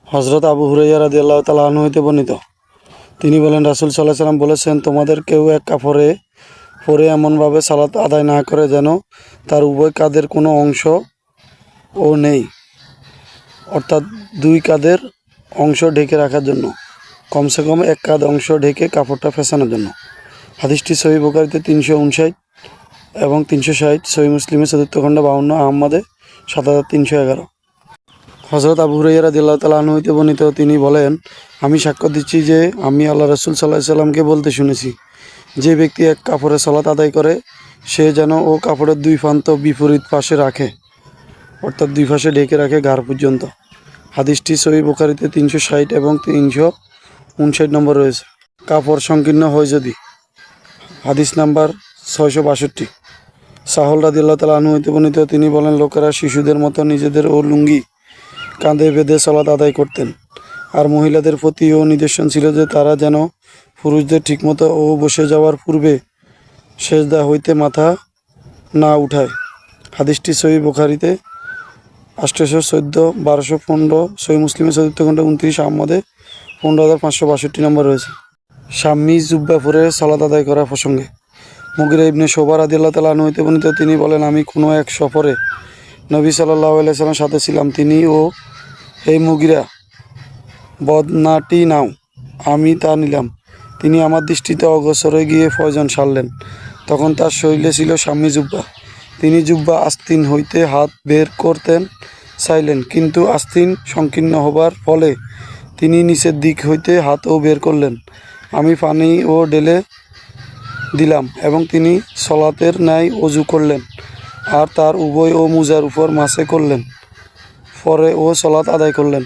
হযরত আবু হুরায়রা রাদিয়াল্লাহু তাআলা আনহু হতে বর্ণিত, তিনি বলেন, রাসূল সাল্লাল্লাহু আলাইহি সাল্লাম বলেছেন, তোমাদের কেউ এক কাপড়ে পরে এমনভাবে সালাত আদায় না করে যেন তার উভয় কাঁধের কোনো অংশ ও নেই, অর্থাৎ দুই কাঁধের অংশ ঢেকে রাখার জন্য, কমসে কম এক কাঁধ অংশ ঢেকে কাপড়টা ফেসানোর জন্য। হাদিসটি সহিহ বুখারীতে 359 এবং 360, সহিহ মুসলিমে 4th খণ্ড 52, আহমদে 7311। হযরত আবু হুরায়রা রাদিয়াল্লাহু তাআলা আনহু হতে বর্ণিত, তিনি বলেন, আমি সাক্ষ্য দিচ্ছি যে আমি আল্লাহ রাসূল সাল্লাল্লাহু আলাইহি সাল্লামকে বলতে শুনেছি, যে ব্যক্তি এক কাপড়ে সালাত আদায় করে সে যেন ও কাপড়ের দুই প্রান্ত বিপরীত পাশে রাখে, অর্থাৎ দুই পাশে ঢেকে রাখে ঘাড় পর্যন্ত। হাদিসটি সহিহ বুখারীতে 360 এবং 359 নম্বর রয়েছে। কাপড় সংকীর্ণ হয় যদি। হাদিস নাম্বার 662। সাহল রাদিয়াল্লাহু তাআলা আনহু হতে বর্ণিত, তিনি বলেন, লোকেরা শিশুদের মতো নিজেদের ও লুঙ্গি কাঁধে বেঁধে সালাত আদায় করতেন, আর মহিলাদের প্রতিও নিদর্শন ছিল যে তারা যেন পুরুষদের ঠিকমতো ও বসে যাওয়ার পূর্বে সেজদা হইতে মাথা না উঠায়। হাদিসটি সহিহ বুখারীতে 814, 1215, সহিহ মুসলিমে 4th খণ্ড 29, আহমদে 15562 নম্বর রয়েছে। শাম্মী জুব্বা পরে সালাত আদায় করা প্রসঙ্গে মুগিরা ইবনে শুবা রাদিয়াল্লাহু তাআলা আনহু হতে বর্ণিত, তিনি বলেন, আমি কোনো এক সফরে নবী সাল্লাল্লাহু আলাইহি সাল্লামের সাথে ছিলাম। তিনি ও এই মুগিরা, বদনাটি নাও। আমি তা নিলাম। তিনি আমার দৃষ্টিতে অগোচরে গিয়ে প্রয়োজন সারলেন। তখন তার শরীরে ছিল শাম্মী জুব্বা। তিনি জুব্বা আস্তিন হইতে হাত বের করতেন চাইলেন, কিন্তু আস্তিন সংকীর্ণ হবার ফলে তিনি নিচের দিক হইতে হাতও বের করলেন। আমি পানি ও ঢেলে দিলাম এবং তিনি সলাতের ন্যায় ওযু করলেন আর তার উভয় ও মুজার উপর মাসে করলেন, পরে ও সলাত আদায় করলেন।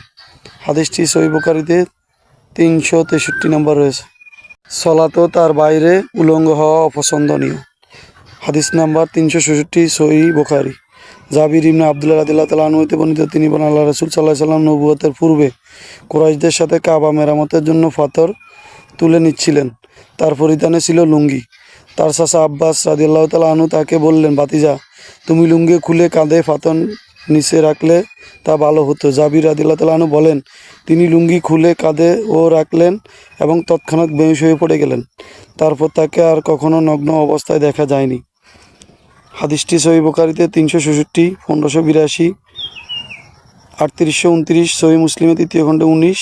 হাদিসটি সহিহ বুখারীতে 363 নম্বর রয়েছে। সলাতও তার বাইরে উলঙ্গ হওয়া অপছন্দনীয়। হাদিস নাম্বার 366, সহিহ বুখারী। জাবির ইবনে আব্দুল্লাহ রাদিয়াল্লাহু তাআলা আনহু হতে বর্ণিত, তিনি বলেন, আল্লাহ রাসূল সাল্লাল্লাহু আলাইহি সাল্লাম নবুয়তের পূর্বে কুরাইশদের সাথে কাবা মেরামতের জন্য পাথর তুলে নিচ্ছিলেন। তার পরিধানে ছিল লুঙ্গি। তার চাচা আব্বাস রাদিয়াল্লাহু তাআলা আনহু তাকে বললেন, ভাতিজা, তুমি লুঙ্গি খুলে কাঁধে পাথর নিচে রাখলে তা ভালো হতো। জাবির রাদিয়াল্লাহু তাআলা আনহু বলেন, তিনি লুঙ্গি খুলে কাঁধে ও রাখলেন এবং তৎক্ষণাৎ বেহুশ হয়ে পড়ে গেলেন। তারপর তাকে আর কখনো নগ্ন অবস্থায় দেখা যায়নি। হাদিসটি সহিহ বুখারীতে 366, 1582, 3829, সহিহ মুসলিমে 3য় খণ্ডে 19,